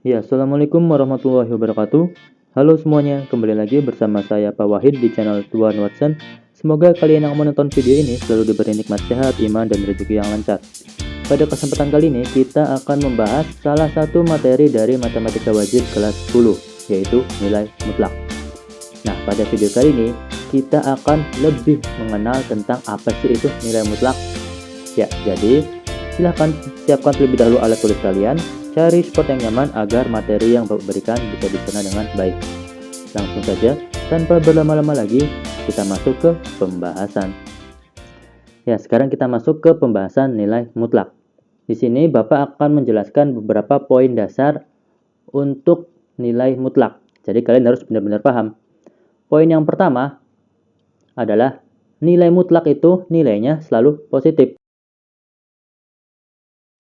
Ya, Assalamualaikum warahmatullahi wabarakatuh. Halo semuanya, kembali lagi bersama saya Pak Wahid di channel Tuan Watson. Semoga kalian yang menonton video ini selalu diberi nikmat sehat, iman, dan rezeki yang lancar. Pada kesempatan kali ini, kita akan membahas salah satu materi dari matematika wajib kelas 10, yaitu nilai mutlak. Nah, pada video kali ini, kita akan lebih mengenal tentang apa sih itu nilai mutlak. Ya, jadi silahkan siapkan terlebih dahulu alat tulis kalian, cari spot yang nyaman agar materi yang Bapak berikan bisa dicerna dengan baik. Langsung saja, tanpa berlama-lama lagi, kita masuk ke pembahasan. Ya, sekarang kita masuk ke pembahasan nilai mutlak. Di sini Bapak akan menjelaskan beberapa poin dasar untuk nilai mutlak. Jadi kalian harus benar-benar paham. Poin yang pertama adalah nilai mutlak itu nilainya selalu positif.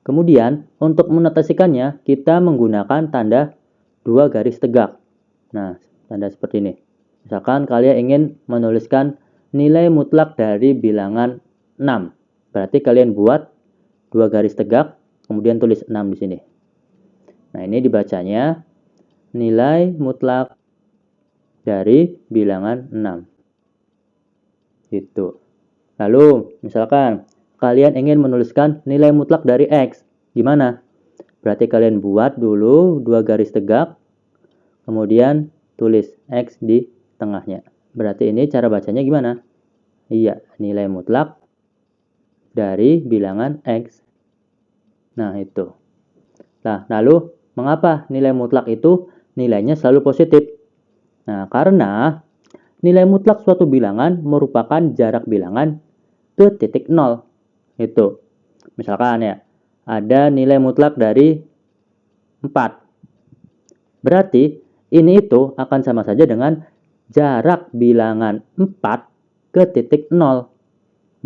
Kemudian, untuk menotasikannya, kita menggunakan tanda dua garis tegak. Nah, tanda seperti ini. Misalkan kalian ingin menuliskan nilai mutlak dari bilangan 6. Berarti kalian buat dua garis tegak, kemudian tulis 6 di sini. Nah, ini dibacanya nilai mutlak dari bilangan 6. Gitu. Lalu, misalkan kalian ingin menuliskan nilai mutlak dari X. Gimana? Berarti kalian buat dulu dua garis tegak, kemudian tulis X di tengahnya. Berarti ini cara bacanya gimana? Iya, nilai mutlak dari bilangan X. Nah, itu. Nah, lalu mengapa nilai mutlak itu nilainya selalu positif? Nah, karena nilai mutlak suatu bilangan merupakan jarak bilangan ke titik 0. Itu. Misalkan ya, ada nilai mutlak dari 4. Berarti ini itu akan sama saja dengan jarak bilangan 4 ke titik 0.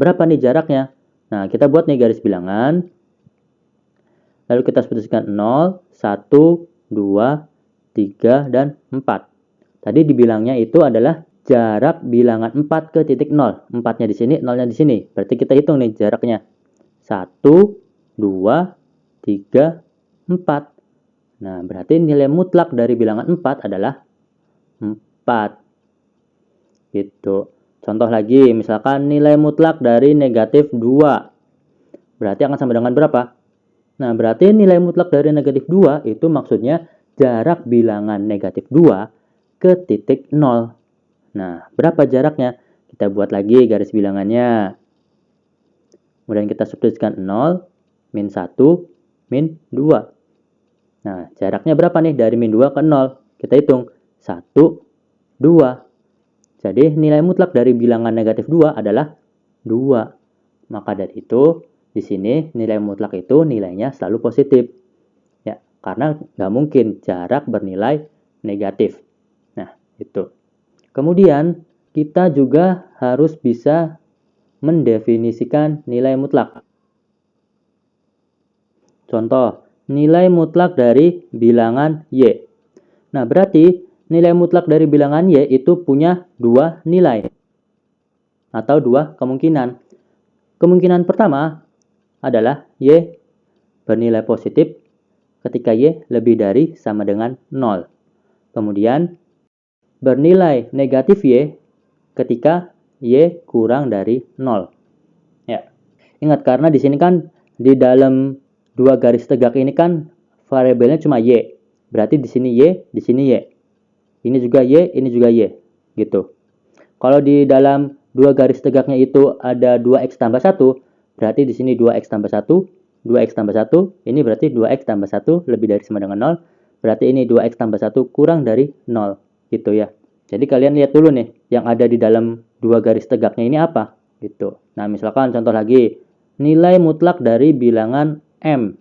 Berapa nih jaraknya? Nah, kita buat nih garis bilangan. Lalu kita sebutkan 0, 1, 2, 3, dan 4. Tadi dibilangnya itu adalah jarak bilangan 4 ke titik 0. 4-nya di sini, 0-nya di sini. Berarti kita hitung nih jaraknya. 1, 2, 3, 4. Nah, berarti nilai mutlak dari bilangan 4 adalah 4. Gitu. Contoh lagi, misalkan nilai mutlak dari negatif 2. Berarti akan sama dengan berapa? Nah, berarti nilai mutlak dari negatif 2 itu maksudnya jarak bilangan negatif 2 ke titik 0. Nah, berapa jaraknya? Kita buat lagi garis bilangannya. Kemudian kita substitusikan 0, min 1, min 2. Nah, jaraknya berapa nih dari min 2 ke 0? Kita hitung. 1, 2. Jadi, nilai mutlak dari bilangan negatif 2 adalah 2. Maka dari itu, di sini nilai mutlak itu nilainya selalu positif. Ya, karena nggak mungkin jarak bernilai negatif. Nah, itu. Kemudian, kita juga harus bisa mendefinisikan nilai mutlak. Contoh, nilai mutlak dari bilangan Y. Nah, berarti nilai mutlak dari bilangan Y itu punya dua nilai atau dua kemungkinan. Kemungkinan pertama adalah Y bernilai positif ketika Y lebih dari sama dengan 0. Kemudian, bernilai negatif Y ketika Y kurang dari 0. Ya. Ingat, karena di sini kan di dalam dua garis tegak ini kan variabelnya cuma Y. Berarti di sini Y, di sini Y. Ini juga Y, ini juga Y. Gitu. Kalau di dalam dua garis tegaknya itu ada 2X tambah 1, berarti di sini 2X tambah 1, 2X tambah 1, ini berarti 2X tambah 1 lebih dari sama dengan 0. Berarti ini 2X tambah 1 kurang dari 0. Gitu ya. Jadi kalian lihat dulu nih, yang ada di dalam dua garis tegaknya ini apa? Gitu. Nah, misalkan contoh lagi, nilai mutlak dari bilangan M.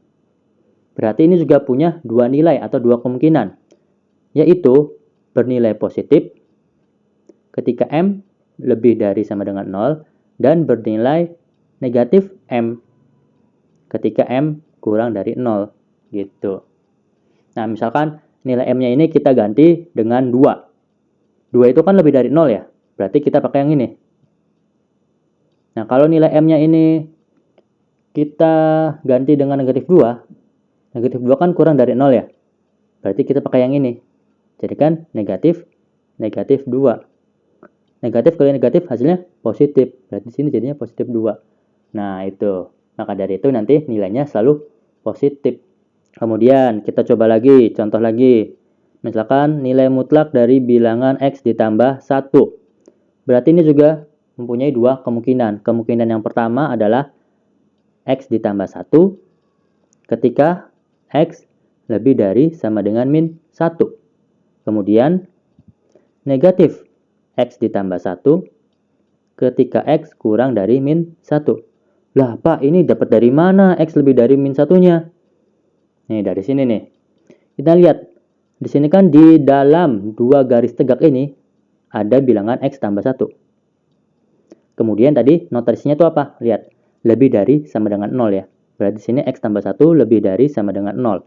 Berarti ini juga punya dua nilai atau dua kemungkinan, yaitu bernilai positif ketika M lebih dari sama dengan 0 dan bernilai negatif M ketika M kurang dari 0. Gitu. Nah, misalkan nilai M-nya ini kita ganti dengan 2. 2 itu kan lebih dari 0 ya. Berarti kita pakai yang ini. Nah, kalau nilai M-nya ini kita ganti dengan negatif 2. Negatif 2 kan kurang dari 0 ya. Berarti kita pakai yang ini. Jadi kan negatif, negatif 2. Negatif kali negatif hasilnya positif. Berarti sini jadinya positif 2. Nah, itu. Maka dari itu nanti nilainya selalu positif. Kemudian kita coba lagi, contoh lagi. Misalkan nilai mutlak dari bilangan X ditambah 1. Berarti ini juga mempunyai dua kemungkinan. Kemungkinan yang pertama adalah X ditambah 1 ketika X lebih dari sama dengan min 1. Kemudian negatif X ditambah 1 ketika X kurang dari min 1. Lah Pak, ini dapat dari mana X lebih dari min 1-nya? Nih, dari sini nih. Kita lihat. Di sini kan di dalam dua garis tegak ini ada bilangan X tambah 1. Kemudian tadi notasinya itu apa? Lihat. Lebih dari sama dengan 0 ya. Berarti di sini X tambah 1 lebih dari sama dengan 0.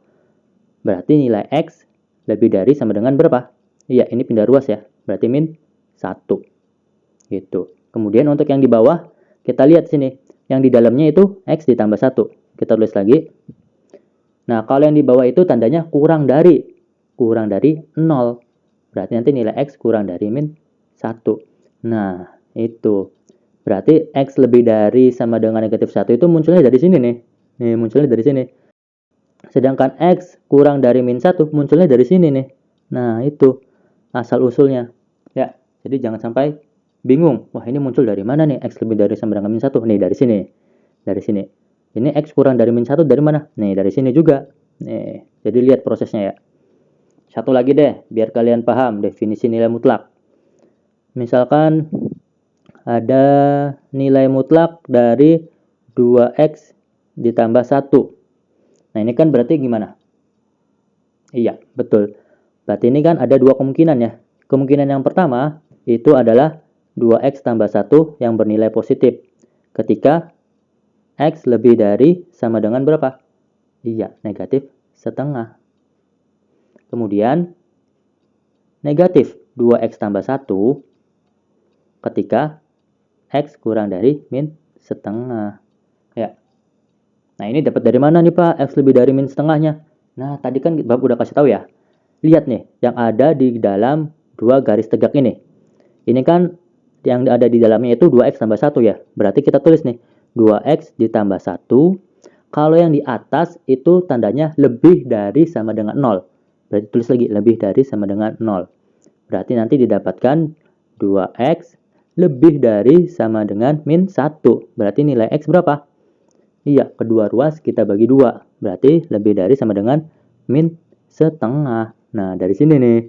Berarti nilai X lebih dari sama dengan berapa? Iya, ini pindah ruas ya. Berarti min 1. Gitu. Kemudian untuk yang di bawah, kita lihat sini. Yang di dalamnya itu X ditambah 1. Kita tulis lagi. Nah, kalau yang di bawah itu tandanya kurang dari 0. Berarti nanti nilai X kurang dari min 1. Nah, itu. Berarti X lebih dari sama dengan negatif 1 itu munculnya dari sini nih. Nih, munculnya dari sini. Sedangkan X kurang dari min 1 munculnya dari sini nih. Nah, itu asal-usulnya. Ya, jadi jangan sampai bingung. Wah, ini muncul dari mana nih? X lebih dari sama dengan min 1. Nih, dari sini. Dari sini. Ini X kurang dari min 1 dari mana? Nih, dari sini juga. Nih, jadi lihat prosesnya ya. Satu lagi deh, biar kalian paham definisi nilai mutlak. Misalkan ada nilai mutlak dari 2X ditambah 1. Nah, ini kan berarti gimana? Iya, betul. Berarti ini kan ada dua kemungkinan ya. Kemungkinan yang pertama itu adalah 2X tambah 1 yang bernilai positif. Ketika X lebih dari sama dengan berapa? Iya, negatif setengah. Kemudian negatif 2X tambah 1 ketika X kurang dari min setengah. Ya. Nah, ini dapat dari mana nih Pak? X lebih dari min setengahnya. Nah, tadi kan Bapak udah kasih tahu ya. Lihat nih, yang ada di dalam dua garis tegak ini. Ini kan yang ada di dalamnya itu 2X tambah 1 ya. Berarti kita tulis nih, 2X ditambah 1. Kalau yang di atas itu tandanya lebih dari sama dengan 0. Berarti tulis lagi, lebih dari sama dengan 0. Berarti nanti didapatkan 2X lebih dari sama dengan min 1. Berarti nilai X berapa? Iya, kedua ruas kita bagi 2. Berarti lebih dari sama dengan min setengah. Nah, dari sini nih.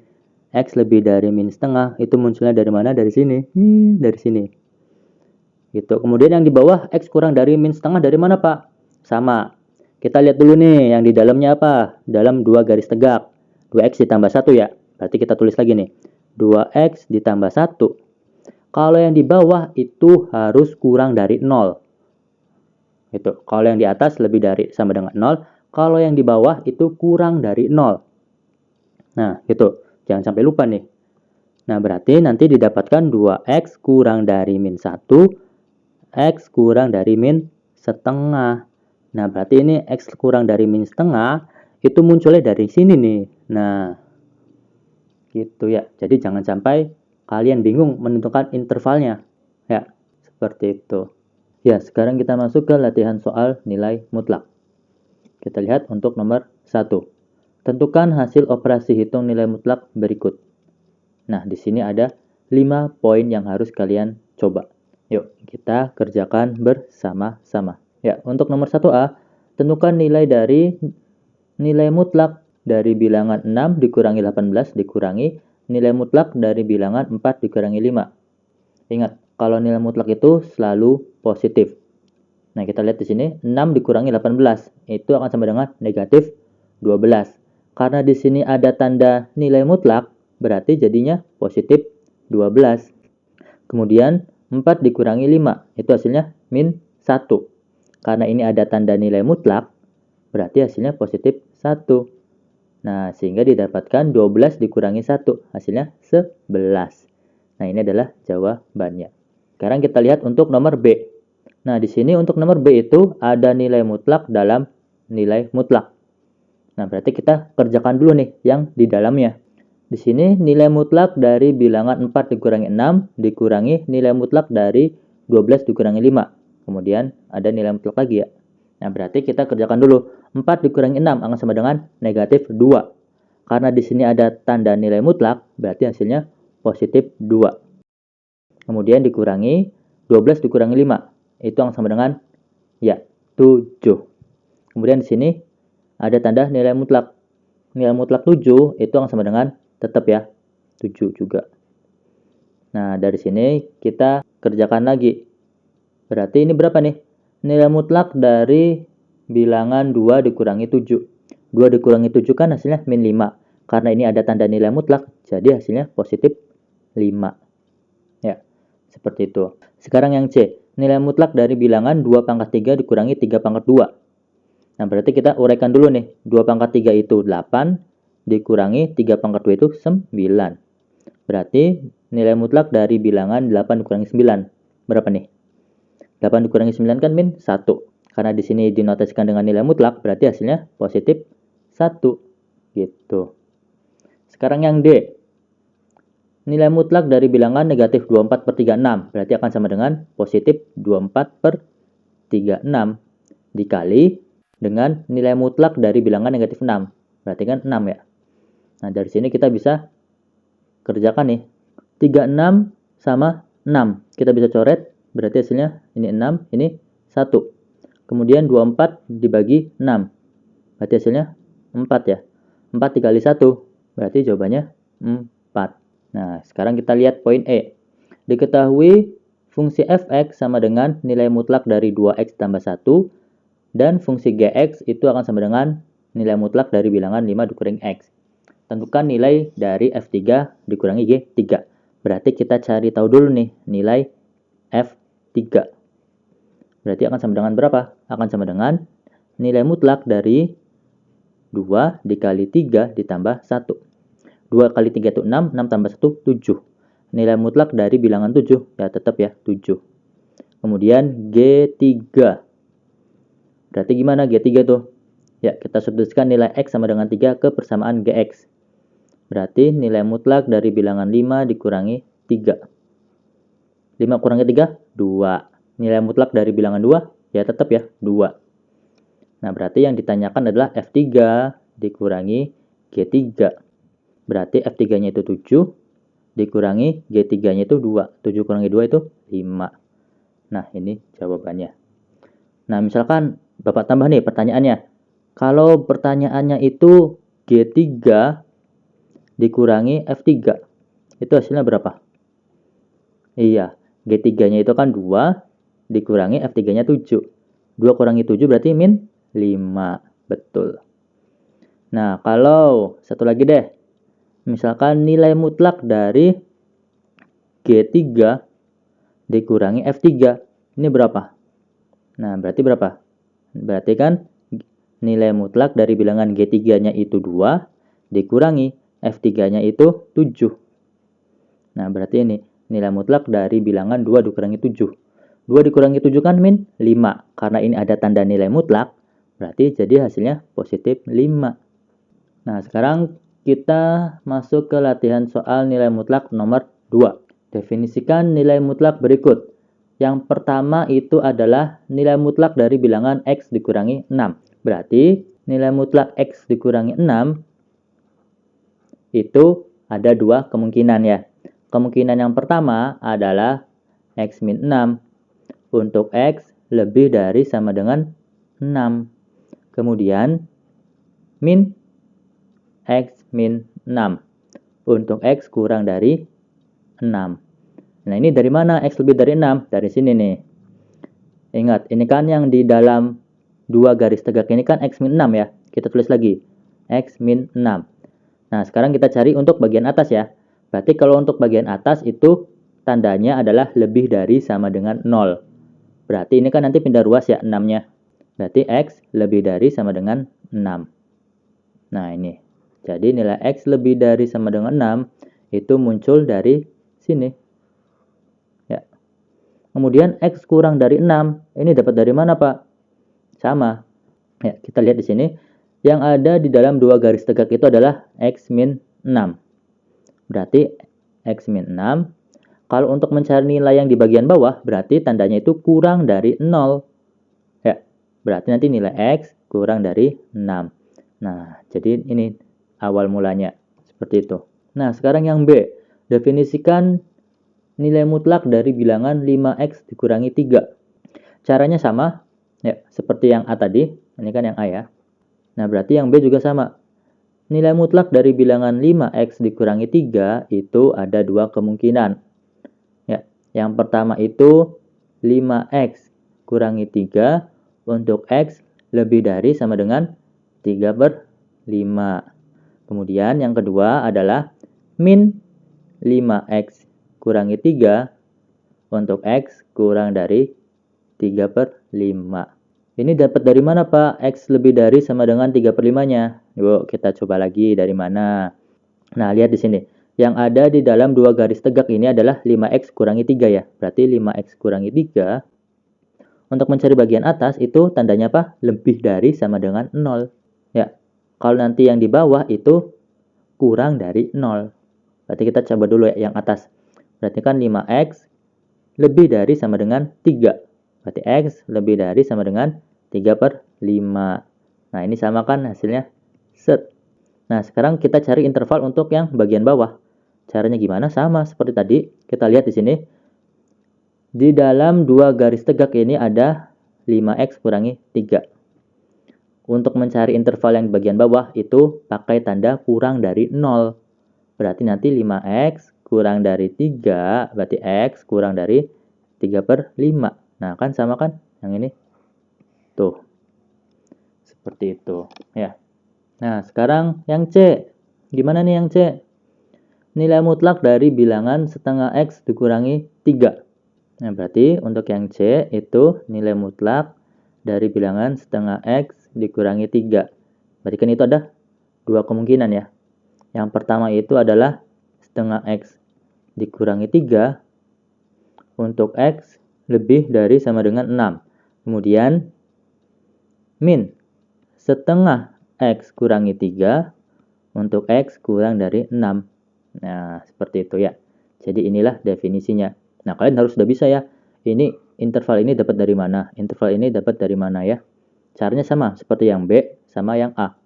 X lebih dari min setengah itu munculnya dari mana? Dari sini. Dari sini. Gitu. Kemudian yang di bawah X kurang dari min setengah dari mana Pak? Sama. Kita lihat dulu nih yang di dalamnya apa? Dalam dua garis tegak. 2X ditambah 1 ya. Berarti kita tulis lagi nih. 2X ditambah 1. Kalau yang di bawah itu harus kurang dari 0. Itu. Kalau yang di atas lebih dari sama dengan 0. Kalau yang di bawah itu kurang dari 0. Nah, gitu. Jangan sampai lupa nih. Nah, berarti nanti didapatkan 2X kurang dari min 1. X kurang dari min setengah. Nah, berarti ini X kurang dari min setengah. Itu munculnya dari sini nih. Nah, gitu ya. Jadi jangan sampai kalian bingung menentukan intervalnya. Ya, seperti itu. Ya, sekarang kita masuk ke latihan soal nilai mutlak. Kita lihat untuk nomor 1. Tentukan hasil operasi hitung nilai mutlak berikut. Nah, di sini ada 5 poin yang harus kalian coba. Yuk, kita kerjakan bersama-sama. Ya, untuk nomor 1A, tentukan nilai dari nilai mutlak dari bilangan 6 dikurangi 18 dikurangi nilai mutlak dari bilangan 4 dikurangi 5. Ingat, kalau nilai mutlak itu selalu positif. Nah, kita lihat di sini, 6 dikurangi 18, itu akan sama dengan negatif 12. Karena di sini ada tanda nilai mutlak, berarti jadinya positif 12. Kemudian 4 dikurangi 5, itu hasilnya min 1. Karena ini ada tanda nilai mutlak, berarti hasilnya positif 1. Nah, sehingga didapatkan 12 dikurangi 1, hasilnya 11. Nah, ini adalah jawabannya. Sekarang kita lihat untuk nomor B. Nah, di sini untuk nomor B itu ada nilai mutlak dalam nilai mutlak. Nah, berarti kita kerjakan dulu nih yang di dalamnya. Di sini nilai mutlak dari bilangan 4 dikurangi 6 dikurangi nilai mutlak dari 12 dikurangi 5. Kemudian ada nilai mutlak lagi ya. Nah, berarti kita kerjakan dulu. 4 dikurangi 6 akan sama dengan negatif 2. Karena di sini ada tanda nilai mutlak, berarti hasilnya positif 2. Kemudian dikurangi 12 dikurangi 5. Itu akan sama dengan ya 7. Kemudian di sini ada tanda nilai mutlak. Nilai mutlak 7 itu akan sama dengan tetap ya 7 juga. Nah, dari sini kita kerjakan lagi. Berarti ini berapa nih? Nilai mutlak dari bilangan 2 dikurangi 7. 2 dikurangi 7 kan hasilnya min 5. Karena ini ada tanda nilai mutlak, jadi hasilnya positif 5. Ya, seperti itu. Sekarang yang C. Nilai mutlak dari bilangan 2 pangkat 3 dikurangi 3 pangkat 2. Nah, berarti kita uraikan dulu nih. 2 pangkat 3 itu 8, dikurangi 3 pangkat 2 itu 9. Berarti nilai mutlak dari bilangan 8 dikurangi 9. Berapa nih? 8 dikurangi 9 kan min 1. Karena di sini dinotasikan dengan nilai mutlak, berarti hasilnya positif 1. Gitu. Sekarang yang D. Nilai mutlak dari bilangan negatif 24 per 36. Berarti akan sama dengan positif 24 per 36. Dikali dengan nilai mutlak dari bilangan negatif 6. Berarti kan 6 ya. Nah, dari sini kita bisa kerjakan nih. 36 sama 6. Kita bisa coret, berarti hasilnya ini 6, ini 1. Kemudian 24 dibagi 6. Berarti hasilnya 4 ya. 4 dikali 1, berarti jawabannya 4. Nah, sekarang kita lihat poin E. Diketahui fungsi fx sama dengan nilai mutlak dari 2x tambah 1, dan fungsi gx itu akan sama dengan nilai mutlak dari bilangan 5 dikurangi x. Tentukan nilai dari F3 dikurangi G3. Berarti kita cari tahu dulu nih nilai F3. Berarti akan sama dengan berapa? Akan sama dengan nilai mutlak dari 2 dikali 3 ditambah 1. 2 kali 3 itu 6, 6 tambah 1, 7. Nilai mutlak dari bilangan 7, ya tetap ya 7. Kemudian G3. Berarti gimana G3 tuh? Ya, kita substitusikan nilai X sama dengan 3 ke persamaan Gx. Berarti nilai mutlak dari bilangan 5 dikurangi 3. 5 kurangi 3, 2. Nilai mutlak dari bilangan 2, ya tetap ya, 2. Nah, berarti yang ditanyakan adalah F3 dikurangi G3. Berarti F3-nya itu 7, dikurangi G3-nya itu 2. 7 kurangi 2 itu 5. Nah, ini jawabannya. Nah, misalkan Bapak tambah nih pertanyaannya. Kalau pertanyaannya itu G3 dikurangi F3, itu hasilnya berapa? Iya, G3-nya itu kan 2, dikurangi F3-nya 7. 2 kurangi 7 berarti min 5. Betul. Nah, kalau satu lagi deh. Misalkan nilai mutlak dari G3 dikurangi F3. Ini berapa? Nah, berarti berapa? Berarti kan nilai mutlak dari bilangan G3-nya itu 2, dikurangi F3-nya itu 7. Nah, berarti ini nilai mutlak dari bilangan 2 dikurangi 7. 2 dikurangi 7 kan min 5. Karena ini ada tanda nilai mutlak, berarti jadi hasilnya positif 5. Nah, sekarang kita masuk ke latihan soal nilai mutlak nomor 2. Definisikan nilai mutlak berikut. Yang pertama itu adalah nilai mutlak dari bilangan X dikurangi 6. Berarti nilai mutlak X dikurangi 6 itu ada dua kemungkinan ya. Kemungkinan yang pertama adalah X min 6 untuk X lebih dari sama dengan 6. Kemudian min X min 6 untuk X kurang dari 6. Nah, ini dari mana X lebih dari 6? Dari sini nih. Ingat, ini kan yang di dalam dua garis tegak ini kan X min 6 ya. Kita tulis lagi. X min 6. Nah, sekarang kita cari untuk bagian atas ya. Berarti kalau untuk bagian atas itu tandanya adalah lebih dari sama dengan 0. Berarti ini kan nanti pindah ruas ya 6-nya. Berarti X lebih dari sama dengan 6. Nah, ini. Jadi nilai X lebih dari sama dengan 6 itu muncul dari sini. Ya. Kemudian X kurang dari 6. Ini dapat dari mana, Pak? Sama. Ya, kita lihat di sini. Yang ada di dalam dua garis tegak itu adalah X min 6. Berarti X min 6. Kalau untuk mencari nilai yang di bagian bawah, berarti tandanya itu kurang dari 0. Ya, berarti nanti nilai X kurang dari 6. Nah, jadi ini awal mulanya. Seperti itu. Nah, sekarang yang B. Definisikan nilai mutlak dari bilangan 5X dikurangi 3. Caranya sama, ya, seperti yang A tadi. Ini kan yang A ya. Nah, berarti yang B juga sama. Nilai mutlak dari bilangan 5X dikurangi 3 itu ada dua kemungkinan. Ya, yang pertama itu 5X kurangi 3 untuk X lebih dari sama dengan 3/5. Kemudian yang kedua adalah min 5X kurangi 3 untuk X kurang dari 3/5. Ini dapat dari mana, Pak? X lebih dari sama dengan 3/5-nya. Yuk, kita coba lagi dari mana. Nah, lihat di sini. Yang ada di dalam dua garis tegak ini adalah 5X kurangi 3 ya. Berarti 5X kurangi 3. Untuk mencari bagian atas itu tandanya apa? Lebih dari sama dengan 0. Ya, kalau nanti yang di bawah itu kurang dari 0. Berarti kita coba dulu ya yang atas. Berarti kan 5X lebih dari sama dengan 3. Berarti X lebih dari sama dengan 3/5. Nah, ini sama kan hasilnya? Set. Nah, sekarang kita cari interval untuk yang bagian bawah. Caranya gimana? Sama seperti tadi. Kita lihat di sini. Di dalam dua garis tegak ini ada 5X kurangi 3. Untuk mencari interval yang di bagian bawah itu pakai tanda kurang dari 0. Berarti nanti 5X kurang dari 3, berarti X kurang dari 3/5. Nah, kan sama kan yang ini? Tuh. Seperti itu. Ya. Nah, sekarang yang C. Gimana nih yang C? Nilai mutlak dari bilangan setengah X dikurangi 3. Nah, berarti untuk yang C itu nilai mutlak dari bilangan setengah X dikurangi 3. Berarti kan itu ada dua kemungkinan ya. Yang pertama itu adalah setengah X dikurangi 3 untuk X lebih dari sama dengan 6. Kemudian min setengah X kurangi 3 untuk X kurang dari 6. Nah, seperti itu ya. Jadi inilah definisinya. Nah, kalian harus sudah bisa ya. Ini interval ini dapat dari mana? Interval ini dapat dari mana ya? Caranya sama seperti yang B sama yang A.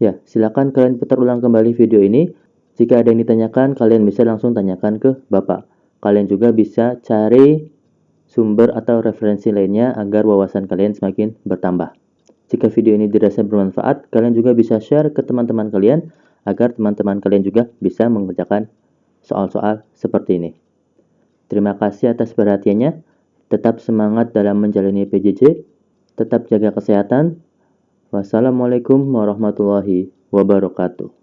Ya, silakan kalian putar ulang kembali video ini. Jika ada yang ditanyakan, kalian bisa langsung tanyakan ke Bapak. Kalian juga bisa cari sumber atau referensi lainnya agar wawasan kalian semakin bertambah. Jika video ini dirasa bermanfaat, kalian juga bisa share ke teman-teman kalian agar teman-teman kalian juga bisa mengerjakan soal-soal seperti ini. Terima kasih atas perhatiannya. Tetap semangat dalam menjalani PJJ. Tetap jaga kesehatan. Wassalamualaikum warahmatullahi wabarakatuh.